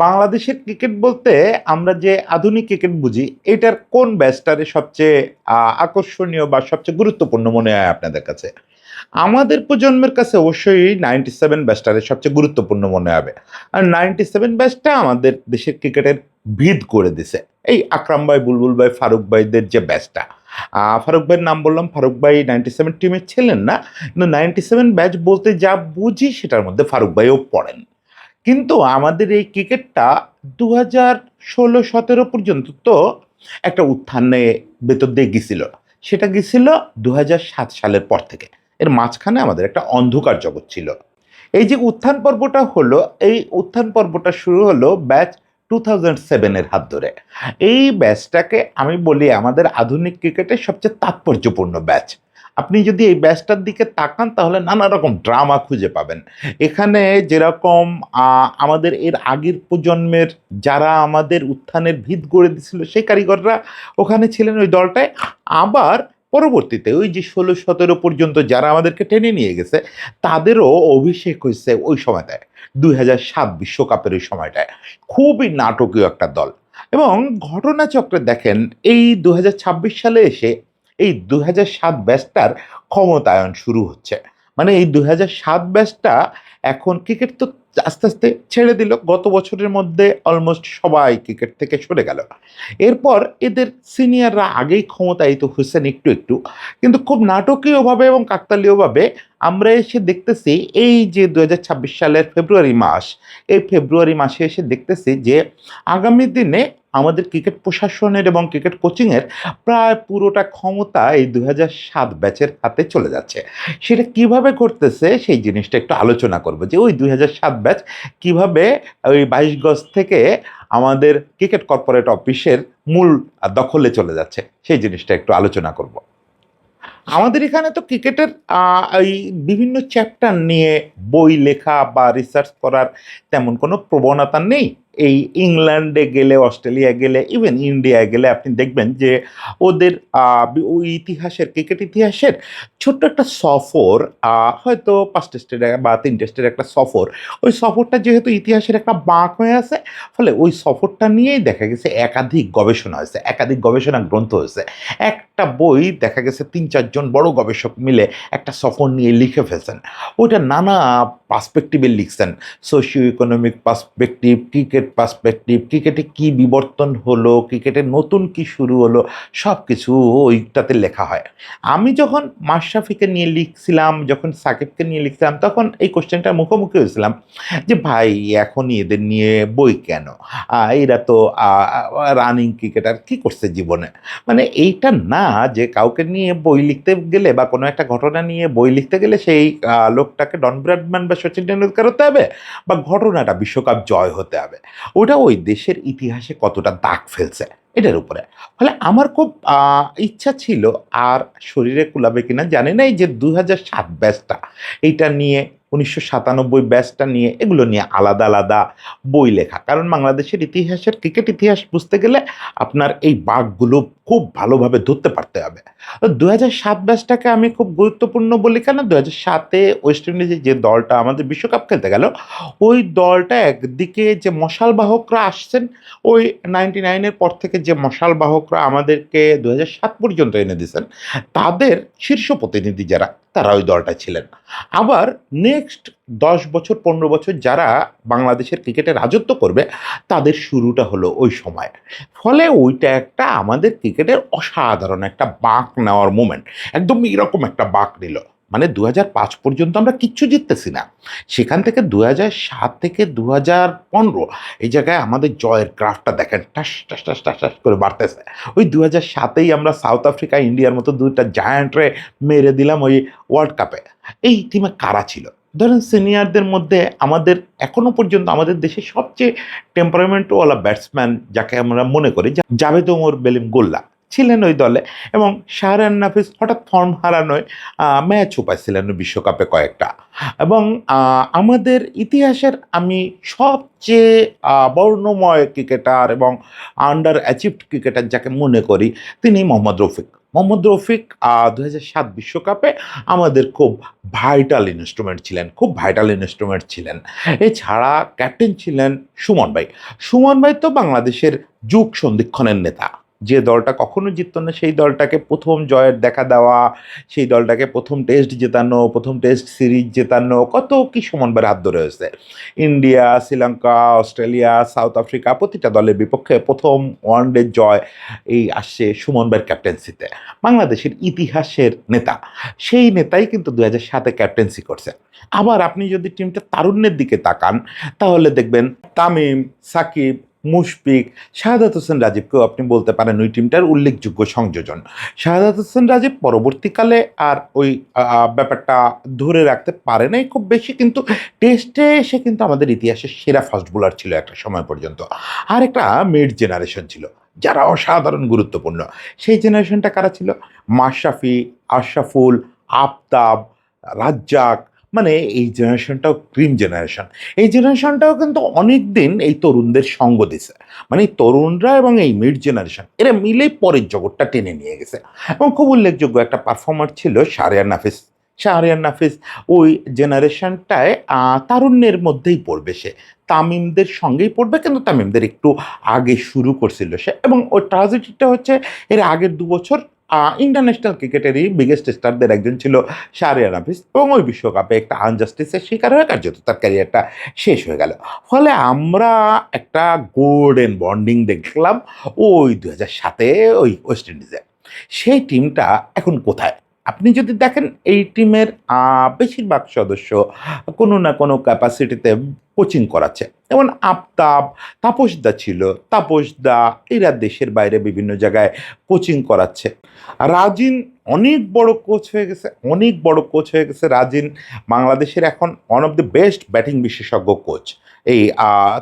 বাংলাদেশের ক্রিকেট বলতে আমরা যে আধুনিক ক্রিকেট বুঝি, এটার কোন ব্যাচটারে সবচেয়ে আকর্ষণীয় বা সবচেয়ে গুরুত্বপূর্ণ মনে হয় আপনাদের কাছে? আমাদের প্রজন্মের কাছে অবশ্যই 97 ব্যাচটারে সবচেয়ে গুরুত্বপূর্ণ মনে হবে। আর 97 ব্যাচটা আমাদের দেশের ক্রিকেটের ভিত করে দিছে। এই আকরাম ভাই, বুলবুল ভাই, ফারুক ভাইদের যে ব্যাচটা। ফারুক ভাইয়ের নাম বললাম, ফারুক ভাই 97 টিমে ছিলেন না। কিন্তু 97 ব্যাচ বলতে যা বুঝি সেটার মধ্যে ফারুক ভাইও পড়েন। কিন্তু আমাদের এই ক্রিকেটটা 2016-17 পর্যন্ত তো একটা উত্থানে ভেতর দিয়ে গেছিল। সেটা গেছিল 2007 সালের পর থেকে। এর মাঝখানে আমাদের একটা অন্ধকার জগৎ ছিল। এই যে উত্থান পর্বটা হলো, এই উত্থান পর্বটা শুরু হলো ব্যাচ 2007 এর হাত ধরে। এই ব্যাচটাকে আমি বলি আমাদের আধুনিক ক্রিকেটের সবচেয়ে তাৎপর্যপূর্ণ ব্যাচ। আপনি যদি এই ব্যাচটার দিকে তাকান তাহলে নানা রকম ড্রামা খুঁজে পাবেন। এখানে যেরকম আমাদের এর আগের প্রজন্মের যারা আমাদের উত্থানের ভিত গড়ে দিছিল সেই কারিগররা ওখানে ছিলেন ওই দলটায়। আবার পরবর্তীতে ওই যে 16-17 পর্যন্ত যারা আমাদেরকে টেনে নিয়ে গেছে তাদেরও অভিষেক হয়েছে ওই সময়টায়, 2007 বিশ্বকাপের ওই সময়টায়। খুবই নাটকীয় একটা দল। এবং ঘটনাচক্রে দেখেন, এই 2026 সালে এসে এই 2007 ব্যাচটার ক্ষমতায়ন শুরু হচ্ছে। মানে এই 2007 ব্যাচটা এখন ক্রিকেট তো আস্তে আস্তে ছেড়ে দিল। গত বছরের মধ্যে অলমোস্ট সবাই ক্রিকেট থেকে সরে গেল। এরপর এদের সিনিয়ররা আগেই ক্ষমতায়িত হয়েছেন একটু একটু, কিন্তু খুব নাটকীয়ভাবে এবং কাকতালীয়ভাবে আমরা এসে দেখতেছি এই যে 2026 সালের ফেব্রুয়ারি মাস, এই ফেব্রুয়ারি মাসে এসে দেখতেছি যে আগামী দিনে আমাদের ক্রিকেট প্রশাসনের এবং ক্রিকেট কোচিংয়ের প্রায় পুরোটা ক্ষমতা এই 2007 ব্যাচের হাতে চলে যাচ্ছে। সেটা কিভাবে করতেছে সেই জিনিসটা একটু আলোচনা করব, যে ওই 2007 ব্যাচ কিভাবে ওই 22 গজ থেকে আমাদের ক্রিকেট কর্পোরেট অফিসের মূল দখলে চলে যাচ্ছে সেই জিনিসটা একটু আলোচনা করব। আমাদের এখানে তো ক্রিকেটের এই বিভিন্ন চ্যাপ্টার নিয়ে বই লেখা বা রিসার্চ করার তেমন কোনো প্রবণতা নেই। এই ইংল্যান্ডে গেলে, অস্ট্রেলিয়া গেলে, ইভেন ইন্ডিয়ায় গেলে আপনি দেখবেন যে ওদের ওই ইতিহাসের, ক্রিকেট ইতিহাসের ছোট্ট একটা সফর, হয়তো 5 টেস্টের বা 3 টেস্টের একটা সফর। ওই সফরটা যেহেতু ইতিহাসের একটা বাঁক হয়ে আছে, ফলে ওই সফরটা নিয়েই দেখা গেছে একাধিক গবেষণা হয়েছে, একাধিক গবেষণা গ্রন্থ হয়েছে। একটা বই দেখা গেছে 3-4 জন বড় গবেষক মিলে একটা সফর নিয়ে লিখে ফেলছেন। ওইটা নানা পার্সপেক্টিভে লিখছেন। Socio economic perspective, cricket perspective, ক্রিকেটে কী বিবর্তন হলো, ক্রিকেটের নতুন কী শুরু হলো, সব কিছু ওইটাতে লেখা হয়। আমি যখন মাশরাফিকে নিয়ে লিখছিলাম, যখন সাকিবকে নিয়ে লিখছিলাম, তখন এই কোশ্চেনটার মুখোমুখি হয়েছিলাম যে ভাই এখনই এদের নিয়ে বই কেন? এরা তো রানিং ক্রিকেটার, কী করছে জীবনে? মানে এইটা না যে কাউকে নিয়ে বই লিখতে গেলে বা কোনো একটা ঘটনা নিয়ে বই লিখতে গেলে সেই লোকটাকে ডন ব্র্যাডম্যান বা সচিন টেন্ডুলকার হতে হবে, বা ঘটনাটা বিশ্বকাপ জয় হতে হবে। ওটা ওই দেশের ইতিহাসে কতটা দাগ ফেলছে এটার উপরে। ফলে আমার খুব ইচ্ছা ছিল, আর শরীরে কুলাবে কিনা জানি না, এই যে 2007 ব্যাচটা এইটা নিয়ে, 1997 ব্যাচটা নিয়ে, এগুলো নিয়ে আলাদা আলাদা বই লেখা। কারণ বাংলাদেশের ইতিহাসের, ক্রিকেট ইতিহাস বুঝতে গেলে আপনার এই বাঁকগুলো খুব ভালোভাবে ধরতে পারতে হবে। 2007 ব্যাচটাকে আমি খুব গুরুত্বপূর্ণ বলি কেন, 2007-এ ওয়েস্ট ইন্ডিজে যে দলটা আমাদের বিশ্বকাপ খেলতে গেল, ওই দলটা একদিকে যে মশাল বাহকরা আসছেন, ওই 99-এর পর থেকে যে মশাল বাহকরা আমাদেরকে 2007 পর্যন্ত এনে দিয়েছেন, তাদের শীর্ষ প্রতিনিধি যারা, তারা ওই দলটা ছিলেন। আবার নেক্সট 10 বছর 15 বছর যারা বাংলাদেশের ক্রিকেটে রাজত্ব করবে, তাদের শুরুটা হলো ওই সময়। ফলে ওইটা একটা আমাদের ক্রিকেটের অসাধারণ একটা বাঁক নেওয়ার মোমেন্ট। একদম এরকম একটা বাঁক নিল। মানে 2005 পর্যন্ত আমরা কিচ্ছু জিততেছি না। সেখান থেকে 2007 থেকে 2015 এই জায়গায় আমাদের জয়ের গ্রাফটা দেখেন, টাস, টাস, টাস, টাস, টাস করে বাড়তেছে। ওই 2007-এই আমরা সাউথ আফ্রিকা, ইন্ডিয়ার মতো ২ টা জায়ান্টরে মেরে দিলাম ওই ওয়ার্ল্ড কাপে। এই টিমে কারা ছিল? ধরেন সিনিয়রদের মধ্যে আমাদের এখনো পর্যন্ত আমাদের দেশের সবচেয়ে টেম্পারামেন্টওয়ালা ব্যাটসম্যান যাকে আমরা মনে করি, জাভেদ ওমর বেলিম গোল্লা ছিলেন ওই দলে। এবং শাহরিয়ার নাফিস হঠাৎ ফর্ম হারানোয় ম্যাচও পাইছিলেন ওই বিশ্বকাপে কয়েকটা। এবং আমাদের ইতিহাসের আমি সবচেয়ে বর্ণময় ক্রিকেটার এবং আন্ডার অ্যাচিভড ক্রিকেটার যাকে মনে করি, তিনি মোহাম্মদ রফিক। মোহাম্মদ রফিক 2007 বিশ্বকাপে আমাদের খুব ভাইটাল ইনস্ট্রুমেন্ট ছিলেন, খুব ভাইটাল ইনস্ট্রুমেন্ট ছিলেন। এছাড়া ক্যাপ্টেন ছিলেন সুমন ভাই। সুমন ভাই তো বাংলাদেশের যুগ সন্ধিক্ষণের নেতা। যে দলটা কখনো জিততো না সেই দলটাকে প্রথম জয়ের দেখা দেওয়া, সেই দলটাকে প্রথম টেস্ট জেতানো, প্রথম টেস্ট সিরিজ জেতানো, কত কি সুমন ভাইয়ের হাত ধরে হয়েছে। India, Sri Lanka, Australia, south Africa প্রতিটা দলের বিপক্ষে প্রথম ওয়ানডে জয় এই আসছে সুমন ভাইয়ের ক্যাপ্টেন্সিতে। বাংলাদেশের ইতিহাসের নেতা, সেই নেতাই কিন্তু 2007-এ ক্যাপ্টেন্সি করছে। আবার আপনি যদি টিমটা তারুণ্যের দিকে তাকান তাহলে দেখবেন তামিম, সাকিব, মুশফিক, শাহাদাত হোসেন রাজীবকেও আপনি বলতে পারেন ওই টিমটার উল্লেখযোগ্য সংযোজন। শাহাদাত হোসেন রাজীব পরবর্তীকালে আর ওই ব্যাপারটা ধরে রাখতে পারে নাই খুব বেশি, কিন্তু টেস্টে এসে কিন্তু আমাদের ইতিহাসের সেরা ফাস্ট বোলার ছিল একটা সময় পর্যন্ত। আর একটা মিড জেনারেশন ছিল যারা অসাধারণ গুরুত্বপূর্ণ। সেই জেনারেশনটা কারা ছিল? মাশরাফি, আশরাফুল, আফতাব, রাজ্জাক, মানে এই জেনারেশনটাও ক্রিম জেনারেশন। এই জেনারেশনটাও কিন্তু অনেক দিন এই তরুণদের সঙ্গ দিছে। মানে এই তরুণরা এবং এই মিড জেনারেশন এরা মিলেই পরের জগৎটা টেনে নিয়ে গেছে। এবং খুব উল্লেখযোগ্য একটা পারফর্মার ছিল শাহরিয়ার নাফিস। শাহরিয়ার নাফিস ওই জেনারেশনটায় তারুণ্যের মধ্যেই পড়বে সে, তামিমদের সঙ্গেই পড়বে, কিন্তু তামিমদের একটু আগে শুরু করছিল সে। এবং ওই ট্রাজেডিটা হচ্ছে এর আগের 2 বছর ইন্টারন্যাশনাল ক্রিকেটেরই বিগেস্ট স্টারদের একজন ছিল শাহরিয়ার নাফিস, এবং ওই বিশ্বকাপে একটা আনজাস্টিসের শিকার হয়ে কার্যত তার ক্যারিয়ারটা শেষ হয়ে গেল। ফলে আমরা একটা গোল্ডেন বন্ডিং দেখলাম ওই 2007-এ ওই ওয়েস্ট ইন্ডিজে। সেই টিমটা এখন কোথায়? আপনি যদি দেখেন এই টিমের বেশিরভাগ সদস্য কোনো না কোনো ক্যাপাসিটিতে কোচিং করাচ্ছে। যেমন আফতাব, তাপসদা ছিল, তাপসদা এরা দেশের বাইরে বিভিন্ন জায়গায় কোচিং করাচ্ছে। রাজিন অনেক বড় কোচ হয়ে গেছে, অনেক বড় কোচ হয়ে গেছে রাজিন। বাংলাদেশের এখন one of the best batting বিশেষজ্ঞ কোচ এই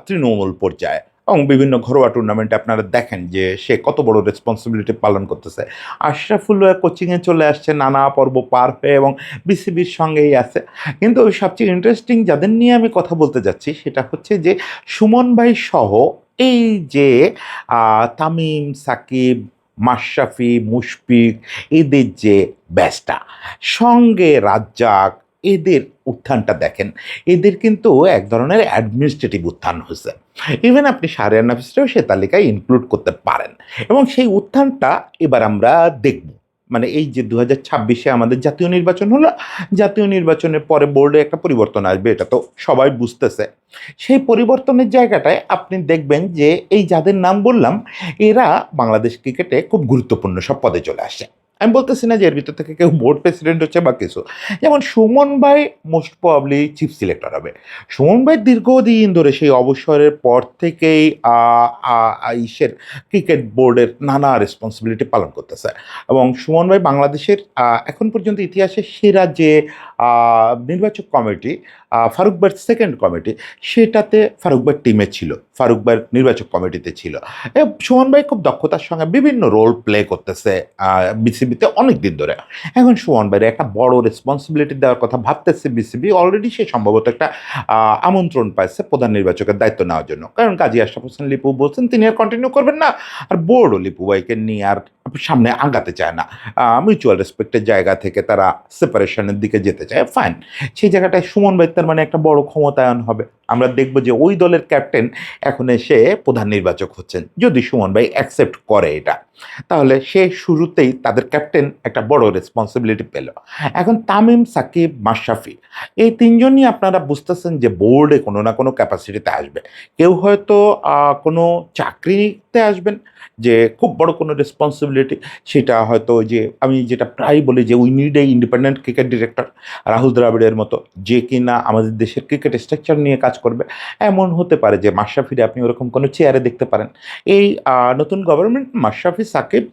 তৃণমূল পর্যায়ে। এবং বিভিন্ন ঘরোয়া টুর্নামেন্টে আপনারা দেখেন যে সে কত বড় রেসপন্সিবিলিটি পালন করতেছে। আশরাফুল কোচিংয়ে চলে আসছে নানা পর্ব পার হয়ে এবং বিসিবির সঙ্গেই আছে। কিন্তু ওই সবচেয়ে ইন্টারেস্টিং যাদের নিয়ে আমি কথা বলতে যাচ্ছি সেটা হচ্ছে যে সুমন ভাই সহ এই যে তামিম, সাকিব, মাশরাফি, মুশফিক এদের যে ব্যাচটা, সঙ্গে রাজ্জাক, এদের উত্থানটা দেখেন। এদের কিন্তু এক ধরনের অ্যাডমিনিস্ট্রেটিভ উত্থান হয়েছে। ইভেন আপনি শাহরিয়ার নাফিসকেও সে তালিকায় ইনক্লুড করতে পারেন। এবং সেই উত্থানটা এবার আমরা দেখব। মানে এই যে 2026-এ আমাদের জাতীয় নির্বাচন হলো, জাতীয় নির্বাচনের পরে বোর্ডে একটা পরিবর্তন আসবে, এটা তো সবাই বুঝতেছে। সেই পরিবর্তনের জায়গাটায় আপনি দেখবেন যে এই যাদের নাম বললাম এরা বাংলাদেশ ক্রিকেটে খুব গুরুত্বপূর্ণ সব পদে চলে আসছে। আমি বলতেছি না যে এর ভিতর থেকে কেউ বোর্ড প্রেসিডেন্ট হচ্ছে বা কিছু। যেমন সুমন ভাই মোস্ট প্রবাবলি চিফ সিলেক্টর হবে। সুমন ভাই দীর্ঘদিন ধরে সেই অবসরের পর থেকেই ইসের ক্রিকেট বোর্ডের নানা রেসপন্সিবিলিটি পালন করতেছে। এবং সুমন ভাই বাংলাদেশের এখন পর্যন্ত ইতিহাসের সেরা যে নির্বাচক কমিটি, ফারুক ভাইয়ের সেকেন্ড কমিটি, সেটাতে ফারুক ভাইয়ের টিমে ছিল, ফারুক ভাইয়ের নির্বাচক কমিটিতে ছিল। সুমন ভাই খুব দক্ষতার সঙ্গে বিভিন্ন রোল প্লে করতেছে বিসিবিতে অনেক দিন ধরে। এখন সুমন ভাইয়ের একটা বড় রেসপন্সিবিলিটি দেওয়ার কথা ভাবতেছে বিসিবি। অলরেডি সে সম্ভবত একটা আমন্ত্রণ পাইছে প্রধান নির্বাচকের দায়িত্ব নেওয়ার জন্য, কারণ কাজী আশরাফ হোসেন লিপু বলছেন তিনি আর কন্টিনিউ করবেন না, আর বোর্ডও লিপু ভাইকে নিয়ে আর সামনে আগাতে চায় না। মিউচুয়াল রেসপেক্টের জায়গা থেকে তারা সেপারেশনের দিকে যেতে চায়, ফাইন। সেই জায়গাটায় সুমন ভাই তার মানে একটা বড় ক্ষমতায়ন হবে। আমরা দেখব যে ওই দলের ক্যাপ্টেন এখন এসে প্রধান নির্বাচক হচ্ছেন। যদি সুমন ভাই অ্যাকসেপ্ট করে এটা, তাহলে সে শুরুতেই তাদের ক্যাপ্টেন একটা বড় রেসপন্সিবিলিটি পেল। এখন তামিম, সাকিব, মাশরাফি এই তিনজনই আপনারা বুঝতেছেন যে বোর্ডে কোনো না কোনো ক্যাপাসিটিতে আসবে। কেউ হয়তো কোনো চাকরিতে আসবেন, যে খুব বড় কোনো রেসপন্সিবিলিটি, সেটা হয়তো ওই যে আমি যেটা প্রায় বলি যে we need a independent cricket director, Rahul দ্রাবিড়ের মতো, যে কিনা আমাদের দেশের ক্রিকেট স্ট্রাকচার নিয়ে কাজ করবে। এমন হতে পারে যে মাশরাফিরে আপনি ওরকম কোনো চেয়ারে দেখতে পারেন। এই নতুন গভর্নমেন্ট মাশরাফি, সাকিব,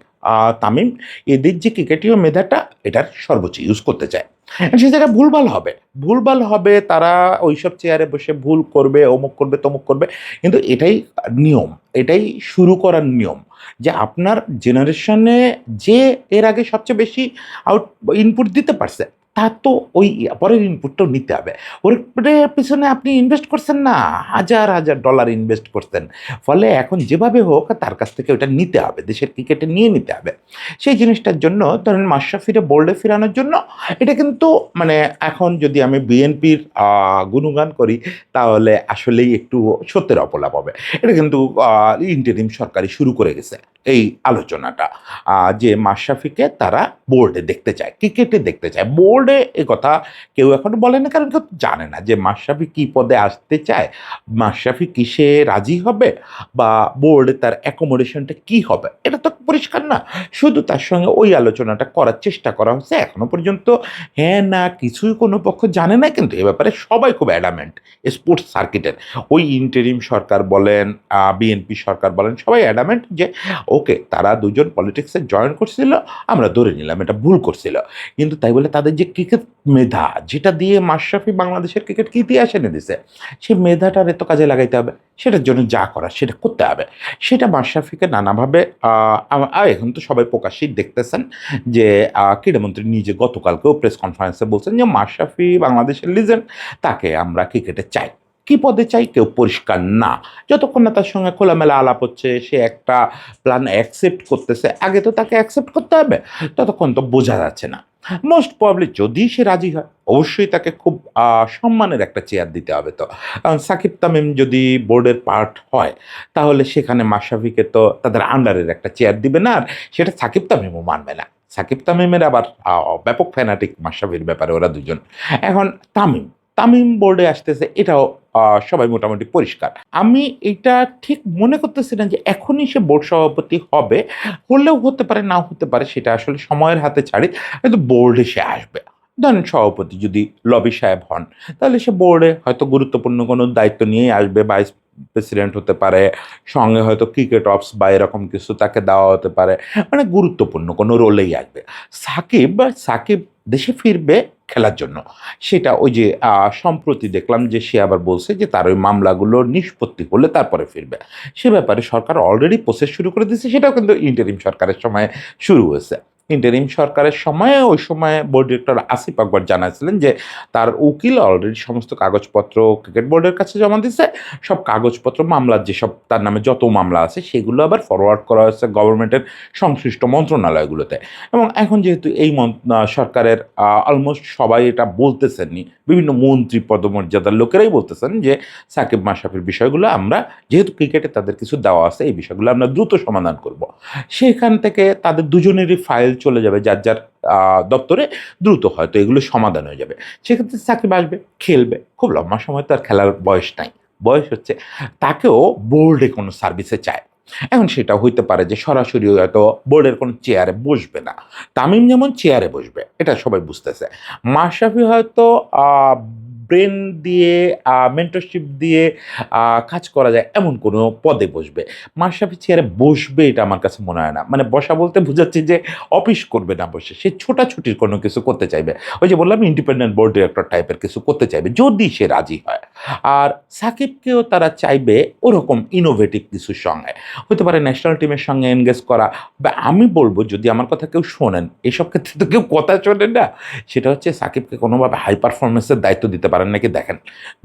তামিম এদের যে ক্রিকেটীয় মেধাটা এটার সর্বোচ্চ ইউজ করতে চায়। সে জায়গায় ভুলভাল হবে, ভুলভাল হবে, তারা ওইসব চেয়ারে বসে ভুল করবে, অমুক করবে, তমুক করবে। কিন্তু এটাই নিয়ম, এটাই শুরু করার নিয়ম, যে আপনার জেনারেশনে যে এর আগে সবচেয়ে বেশি আউট ইনপুট দিতে পারছে তার তো ওই পরের ইনপুটটাও নিতে হবে। ওর পেছনে আপনি ইনভেস্ট করছেন না, হাজার হাজার ডলার ইনভেস্ট করছেন, ফলে এখন যেভাবে হোক তার কাছ থেকে ওটা নিতে হবে, দেশের ক্রিকেটে নিয়ে নিতে হবে। সেই জিনিসটার জন্য ধরেন মাশরাফিরে বোল্ডে ফেরানোর জন্য এটা কিন্তু মানে এখন যদি আমি বিএনপির গুণগান করি তাহলে আসলেই একটু সত্যের অপলাপ হবে। এটা কিন্তু ইন্টারিম সরকারই শুরু করে গেছে এই আলোচনাটা, যে মাশরাফিকে তারা বোর্ডে দেখতে চায়, ক্রিকেটে দেখতে চায়। বোর্ডে এ কথা কেউ এখনো বলে না, কারণ কেউ জানে না যে মাশরাফি কী পদে আসতে চায়, মাশরাফি কিসে রাজি হবে, বা বোর্ডে তার অ্যাকোমোডেশনটা কী হবে, এটা তো পরিষ্কার না। শুধু তার সঙ্গে ওই আলোচনাটা করার চেষ্টা করা হচ্ছে। এখনো পর্যন্ত হ্যাঁ না কিছুই কোনো পক্ষ জানে না, কিন্তু এ ব্যাপারে সবাই খুব অ্যাডামেন্ট। স্পোর্টস সার্কিটের ওই ইন্টারিম সরকার বলেন, বিএনপি সরকার বলেন, সবাই অ্যাডামেন্ট যে ওকে তারা দুজন পলিটিক্সে জয়েন করছিল, আমরা ধরে নিলাম এটা ভুল করছিল, কিন্তু তাই বলে তাদের যে ক্রিকেট মেধা, যেটা দিয়ে মাশরাফি বাংলাদেশের ক্রিকেটকে ইতিহাস এনে দিছে, সেই মেধাটার এত কাজে লাগাইতে হবে, সেটার জন্য যা করার সেটা করতে হবে। সেটা মাশরাফিকে নানাভাবে এখন তো সবাই প্রকাশ্যেই দেখতেছেন যে ক্রীড়ামন্ত্রী নিজে গতকালকেও প্রেস কনফারেন্সে বলছেন যে মাশরাফি বাংলাদেশের লিজেন্ড, তাকে আমরা ক্রিকেটে চাই। কি পদে চাই কেউ পরিষ্কার না, যতক্ষণ না তার সঙ্গে খোলামেলা আলাপ হচ্ছে, সে একটা প্ল্যান অ্যাকসেপ্ট করতেছে, আগে তো তাকে অ্যাকসেপ্ট করতে হবে, ততক্ষণ তো বোঝা যাচ্ছে না। মোস্ট প্রবলি যদি সে রাজি হয় অবশ্যই তাকে খুব সম্মানের একটা চেয়ার দিতে হবে। তো কারণ সাকিব তামিম যদি বোর্ডের পার্ট হয় তাহলে সেখানে মাশরাফিকে তো তাদের আন্ডারের একটা চেয়ার দিবে না, আর সেটা সাকিব তামিমও মানবে না। সাকিব তামিমের আবার ব্যাপক ফ্যানাটিক মাশরাফির ব্যাপারে ওরা দুজন। এখন তামিম তামিম বোর্ডে আসতেছে, এটাও সবাই মোটামুটি পরিষ্কার। আমি এটা ঠিক মনে করতেছি না যে এখনই সে বোর্ড সভাপতি হবে, হলেও হতে পারে নাও হতে পারে, সেটা আসলে সময়ের হাতে ছাড়ি, কিন্তু বোর্ডে সে আসবে। ধরেন সভাপতি যদি লবি সাহেব হন তাহলে সে বোর্ডে হয়তো গুরুত্বপূর্ণ কোনো দায়িত্ব নিয়েই আসবে, ভাইস প্রেসিডেন্ট হতে পারে, সঙ্গে হয়তো ক্রিকেট অফস বা এরকম কিছু তাকে দেওয়া হতে পারে, মানে গুরুত্বপূর্ণ কোনো রোলেই আসবে। সাকিব দেশে ফিরবে খেলার জন্য, সেটা ওই যে সম্প্রতি দেখলাম যে সে আবার বলছে যে তার ওই মামলাগুলো নিষ্পত্তি হলে তারপরে ফিরবে। সে ব্যাপারে সরকার অলরেডি প্রসেস শুরু করে দিয়েছে, সেটাও কিন্তু ইন্টারিম সরকারের সময় শুরু হয়েছে। ইন্টারিম সরকারের সময়ে ওই সময় বোর্ড ডিরেক্টর আসিফ আকবর জানাচ্ছিলেন যে তার উকিল অলরেডি সমস্ত কাগজপত্র ক্রিকেট বোর্ডের কাছে জমা দিচ্ছে, সব কাগজপত্র মামলার যেসব তার নামে যত মামলা আছে সেগুলো আবার ফরওয়ার্ড করা হচ্ছে গভর্নমেন্টের সংশ্লিষ্ট মন্ত্রণালয়গুলোতে। এবং এখন যেহেতু এই সরকারের অলমোস্ট সবাই এটা বলতেছেনই, বিভিন্ন মন্ত্রী পদমর্যাদার লোকেরাই বলতেছেন যে সাকিব মাশরাফির বিষয়গুলো আমরা, যেহেতু ক্রিকেটে তাদের কিছু দেওয়া আছে, এই বিষয়গুলো আমরা দ্রুত সমাধান করব। সেখান থেকে তাদের দুজনেরই ফাইল চলে যাবে যার যার দপ্তরে, দ্রুত হয়তো এগুলো সমাধান হয়ে যাবে। সেক্ষেত্রে সাকিব আসবে, খেলবে, খুব লম্বা সময় তো আর খেলার বয়স নাই, বয়স হচ্ছে, তাকেও বোর্ডে কোনো সার্ভিসে চায়। এখন সেটা হইতে পারে যে সরাসরি হয়তো বোর্ডের কোনো চেয়ারে বসবে না, তামিম যেমন চেয়ারে বসবে এটা সবাই বুঝতেছে। মাশরাফি হয়তো ব্রেন দিয়ে মেন্টরশিপ দিয়ে কাজ করা যায় এমন কোনো পদে বসবে। মাশরাফি চেয়ারে বসবে এটা আমার কাছে মনে হয় না, মানে বসা বলতে বোঝাচ্ছে যে অফিস করবে না বসে, সে ছোটাছুটির কোনো কিছু করতে চাইবে, ওই যে বললাম ইন্ডিপেন্ডেন্ট বোর্ড ডিরেক্টর টাইপের কিছু করতে চাইবে যদি সে রাজি হয়। আর সাকিবকেও তারা চাইবে ওরকম ইনোভেটিভ কিছুর সঙ্গে, হতে পারে ন্যাশনাল টিমের সঙ্গে এনগেজ করা, বা আমি বলবো যদি আমার কথা কেউ শোনেন, এসব ক্ষেত্রে তো কেউ কথা শোনেন না, সেটা হচ্ছে সাকিবকে কোনোভাবে হাই পারফরমেন্সের দায়িত্ব দিতে পারেন নাকি দেখেন।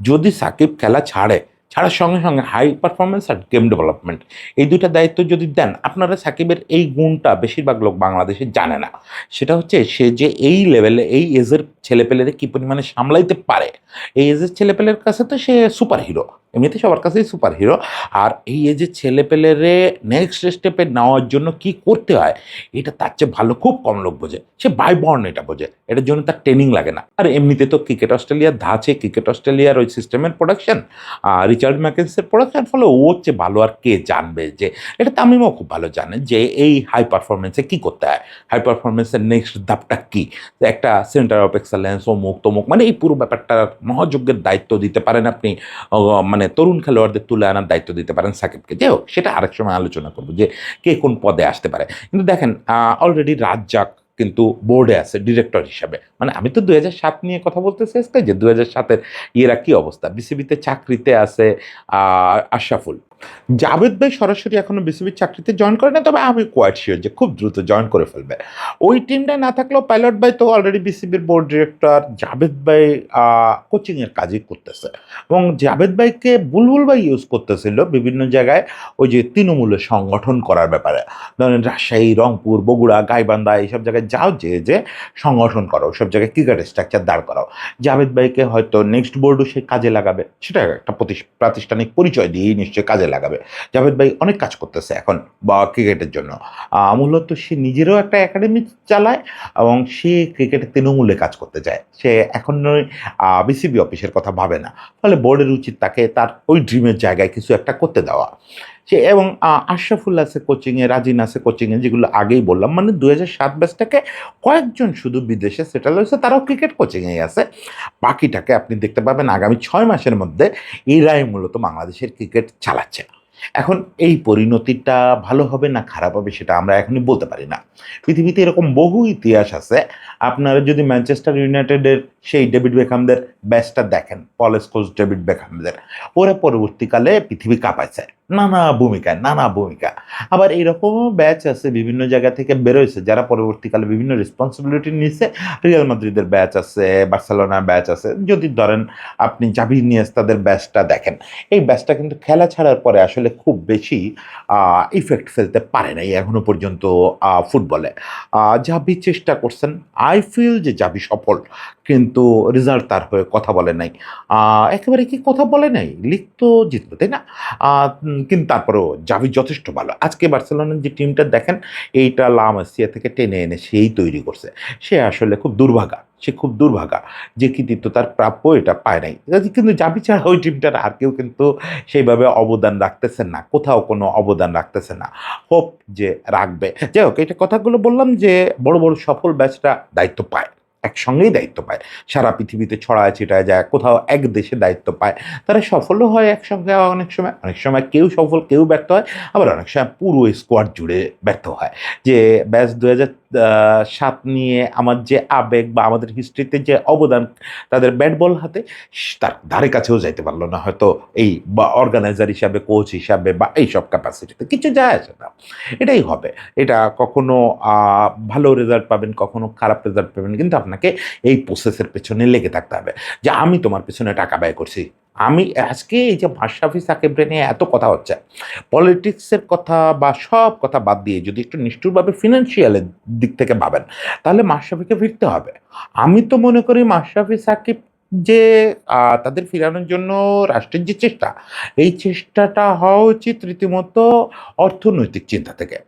যদি সাকিব খেলা ছাড়ার সঙ্গে সঙ্গে হাই পারফরমেন্স আর গেম ডেভেলপমেন্ট, এই দুইটা দায়িত্ব যদি দেন, আপনারা সাকিবের এই গুণটা বেশিরভাগ লোক বাংলাদেশে জানে না, সেটা হচ্ছে সে যে এই লেভেলে এই এজের ছেলেপেলেরে কী পরিমাণে সামলাইতে পারে। এই এজের ছেলেপেলের কাছে তো সে সুপার হিরো, এমনিতে সবার কাছেই সুপার হিরো, আর এই এজের ছেলেপেলেরে নেক্সট স্টেপে নেওয়ার জন্য কি করতে হয় এটা তার চেয়ে ভালো খুব কম লোক বোঝে, সে বাই বর্ন এটা বোঝে, এটার জন্য তার ট্রেনিং লাগে না। আর এমনিতে তো ক্রিকেট অস্ট্রেলিয়ার ধাঁচে, ক্রিকেট অস্ট্রেলিয়ার ওই সিস্টেমের প্রোডাকশন, রিচার্ড ম্যাকেন্সের প্রোডাকশন, ফলে ওর চেয়ে ভালো আর কে জানবে, যে এটা তামিমও খুব ভালো জানে যে এই হাই পারফরমেন্সে কী করতে হয়, হাই পারফরমেন্সের নেক্সট ধাপটা কী, একটা সেন্টার অফ এক্সেলেন্স অমুক তমুক, মানে এই পুরো ব্যাপারটার মহাযজ্ঞের দায়িত্ব দিতে পারেন আপনি, মানে তরুণ খেলোয়াড়দের তুলে আনার দায়িত্ব দিতে পারেন সাকিবকে। যাই হোক সেটা আরেক সময় আলোচনা করবো যে কে কোন পদে আসতে পারে। কিন্তু দেখেন অলরেডি রাজ্জাক কিন্তু বোর্ডে আছে ডিরেক্টর হিসাবে, মানে আমি তো 2007 নিয়ে কথা বলতে চাইছি যে 2007-এর ইয়েরা কি অবস্থা, বিসিবিতে চাকরিতে আছে আশরাফুল, জাভেদ ভাই সরাসরি এখনো বিসিবির চাকরিতে জয়েন করে না, তবে আমি কোয়াইট শিওর যে খুব দ্রুত জয়েন করে ফেলবে। ওই টিমটা না থাকলেও পাইলট ভাই তো অলরেডি বিসিবির বোর্ড ডিরেক্টর, জাভেদ ভাই কোচিংয়ের কাজই করতেছে, এবং জাভেদ ভাইকে বুলবুল ভাই ইউজ করতেছিল বিভিন্ন জায়গায় ওই যে তৃণমূলের সংগঠন করার ব্যাপারে। ধরেন রাজশাহী, রংপুর, বগুড়া, গাইবান্ধা এইসব জায়গায় যাও, যে সংগঠন করো, সব জায়গায় ক্রিকেট স্ট্রাকচার দাঁড় করাও। জাভেদ ভাইকে হয়তো নেক্সট বোর্ডও সে কাজে লাগাবে, সেটা একটা প্রাতিষ্ঠানিক পরিচয় দিয়েই নিশ্চয়ই কাজে লাগাবে। জাভেদ ভাই অনেক কাজ করতেছে এখন বা ক্রিকেটের জন্য। মূলত সে নিজেরও একটা একাডেমি চালায় এবং সে ক্রিকেটের তৃণমূলে কাজ করতে চায়। সে এখন বিসিবি অফিসের কথা ভাবে না। ফলে বোর্ডের উচিত তাকে তার ওই ড্রিমের জায়গায় কিছু একটা করতে দেওয়া। সে এবং আশরাফুল আছে কোচিংয়ে, রাজিন আছে কোচিংয়ে, যেগুলো আগেই বললাম, মানে 2007 ব্যাচ থেকে কয়েকজন শুধু বিদেশে সেটেল হয়েছে, তারাও ক্রিকেট কোচিংয়েই আছে। বাকিটাকে আপনি দেখতে পাবেন আগামী 6 মাসের মধ্যে এরাই মূলত বাংলাদেশের ক্রিকেট চালাচ্ছে। এখন এই পরিণতিটা ভালো হবে না খারাপ হবে সেটা আমরা এখনই বলতে পারি না। পৃথিবীতে এরকম বহু ইতিহাস আছে। আপনারা যদি ম্যানচেস্টার ইউনাইটেডের সেই ডেভিড বেকহামদের ব্যাচটা দেখেন, পল স্কোলস, ডেভিড বেকহামদের, ওরা পরবর্তীকালে পৃথিবী কাঁপাইছে নানা ভূমিকা। আবার এইরকমও ব্যাচ আছে বিভিন্ন জায়গা থেকে বেরোয়ছে যারা পরবর্তীকালে বিভিন্ন রেসপন্সিবিলিটি নিচ্ছে। রিয়াল মাদ্রিদের ব্যাচ আছে, বার্সেলোনার ব্যাচ আছে। যদি ধরেন আপনি জাভি ইনিয়েস্তাদের ব্যাচটা দেখেন, এই ব্যাচটা কিন্তু খেলা ছাড়ার পরে আসলে খুব বেশি ইফেক্ট ফেলতে পারে নাই এখনো পর্যন্ত ফুটবলে। জাভি চেষ্টা করছেন, আই ফিল যে জাভি সফল, কিন্তু রেজাল্ট তার হয়ে কথা বলে নাই। একেবারে কি কথা বলে নাই, লিগ তো জিতলো, তাই না? কিন্তু তারপরেও জাভি যথেষ্ট ভালো। আজকে বার্সেলোনার যে টিমটা দেখেন, এইটা লা মাসিয়া থেকে টেনে এনে সেই তৈরি করছে। সে আসলে খুব দুর্ভাগা, সে খুব দুর্ভাগা যে কৃতিত্ব তার প্রাপ্য এটা পায় নাই। কিন্তু জাভি ছাড়া ওই টিমটার আর কেউ কিন্তু সেইভাবে অবদান রাখতেছেন না, কোথাও কোনো অবদান রাখতেছে না। হোপ যে রাখবে। যাই হোক, এটা কথাগুলো বললাম যে বড় বড় সফল ব্যাচটা দায়িত্ব পায়, একসঙ্গেই দায়িত্ব পায়, সারা পৃথিবীতে ছড়ায় ছিটায় যায়, কোথাও এক দেশে দায়িত্ব পায়, তারা সফলও হয় একসঙ্গে। অনেক সময় কেউ সফল কেউ ব্যর্থ হয়, আবার অনেক সময় পুরো স্কোয়াড জুড়ে ব্যর্থ হয়। যে ব্যাচ 2007 নিয়ে আমার যে আবেগ বা আমাদের হিস্ট্রিতে যে অবদান, তাদের ব্যাট বল হাতে তার ধারে কাছেও যাইতে পারলো না হয়তো এই বা অর্গানাইজার হিসাবে, কোচ হিসাবে বা এইসব ক্যাপাসিটিতে, কিছু যায় আসে না। এটাই হবে। এটা কখনো ভালো রেজাল্ট পাবেন, কখনো খারাপ রেজাল্ট পাবেন, কিন্তু আপনাকে এই প্রসেসের পেছনে লেগে থাকতে হবে যে আমি তোমার পেছনে টাকা ব্যয় করছি। আমি আজকে এই যে মাশরাফি সাকিবরে নিয়ে এত কথা হচ্ছে, পলিটিক্সের কথা বা সব কথা বাদ দিয়ে যদি একটু নিষ্ঠুরভাবে ফিনান্সিয়ালের দিক থেকে ভাবেন, তাহলে মাশরাফিকে ফিরতে হবে। আমি তো মনে করি মাশরাফি সাকিব যে তাদের ফিরানোর জন্য রাষ্ট্রের যে চেষ্টা, এই চেষ্টাটা হওয়া উচিত রীতিমতো অর্থনৈতিক চিন্তা থেকে।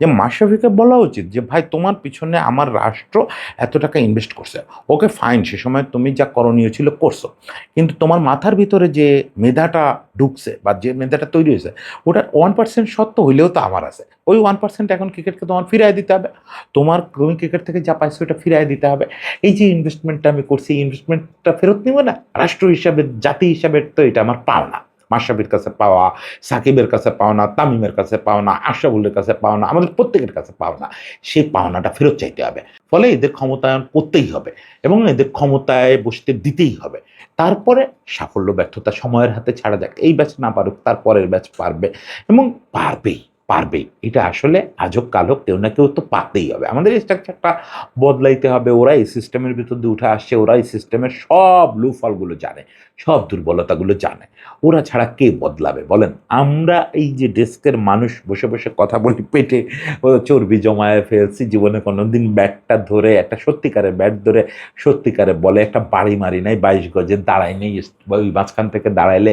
যে মাশরাফিকে বলা উচিত যে ভাই, তোমার পিছনে আমার রাষ্ট্র এত টাকা ইনভেস্ট করছে, ওকে ফাইন, সে সময় তুমি যা করণীয় ছিল করছো, কিন্তু তোমার মাথার ভিতরে যে মেধাটা ঢুকছে বা যে মেধাটা তৈরি হয়েছে, ওটা 1% সত্য হইলেও তো আমার আছে। ওই 1% এখন ক্রিকেটকে তোমার ফিরিয়ে দিতে হবে। তুমি ক্রিকেট থেকে যা পাইছো ওটা ফিরিয়ে দিতে হবে। এই যে ইনভেস্টমেন্টটা আমি করছি, এই ইনভেস্টমেন্টটা ফেরত নিব না, রাষ্ট্র হিসাবে, জাতি হিসাবে তো এটা আমার পাওনা। মাশরাফির কাছে পাওয়া, সাকিবের কাছে পাওনা, তামিমের কাছে পাওনা, আশরাফুলের কাছে পাওনা, আমাদের প্রত্যেকের কাছে পাওনা। সেই পাওনাটা ফেরত চাইতে হবে। ফলে এদের ক্ষমতায়ন করতেই হবে এবং এদের ক্ষমতায় বসতে দিতেই হবে। তারপরে সাফল্য ব্যর্থতা সময়ের হাতে ছাড়া যাক। এই ব্যাচ না পারুক, তারপরের ব্যাচ পারবে এবং পারবেই, পারবেই। এটা আসলে আজ হোক কাল হোক কেউ না কেউ তো পারতেই হবে। আমাদের এই স্ট্রাকচারটা বদলাইতে হবে। ওরা এই সিস্টেমের ভিতর দিয়ে উঠে আসছে, ওরা এই সিস্টেমের সব লুফলগুলো জানে, সব দুর্বলতাগুলো জানে। ওরা ছাড়া কে বদলাবে বলেন? আমরা এই যে ডেস্কের মানুষ বসে বসে কথা বলি, পেটে চর্বি জমায়ে ফেলছি, জীবনে কোনোদিন ব্যাটটা ধরে, একটা সত্যিকারের ব্যাট ধরে সত্যিকারের বলে একটা বাড়ি মারি নাই, 22 গজে দাঁড়াই নেই, ওই মাঝখান থেকে দাঁড়াইলে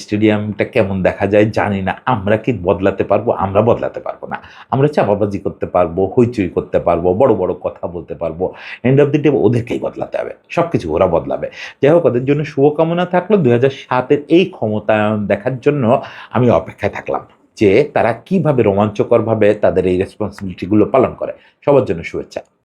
স্টেডিয়ামটা কেমন দেখা যায় জানি না। আমরা কি বদলাতে পারবো? আমরা বদলাতে পারবো না। আমরা চাপাবাজি করতে পারবো, হইচই করতে পারবো, বড় বড় কথা বলতে পারবো, এন্ড অফ দি ডে ওদেরকেই বদলাতে হবে, সব কিছু ওরা বদলাবে। যাই হোক, ওদের জন্য শুভকামনা থাকলো। 2007-এর এই ক্ষমতায়ন দেখার জন্য আমি অপেক্ষায় থাকলাম যে তারা কিভাবে রোমাঞ্চকরভাবে তাদের এই রেসপন্সিবিলিটিগুলো পালন করে। সবার জন্য শুভেচ্ছা।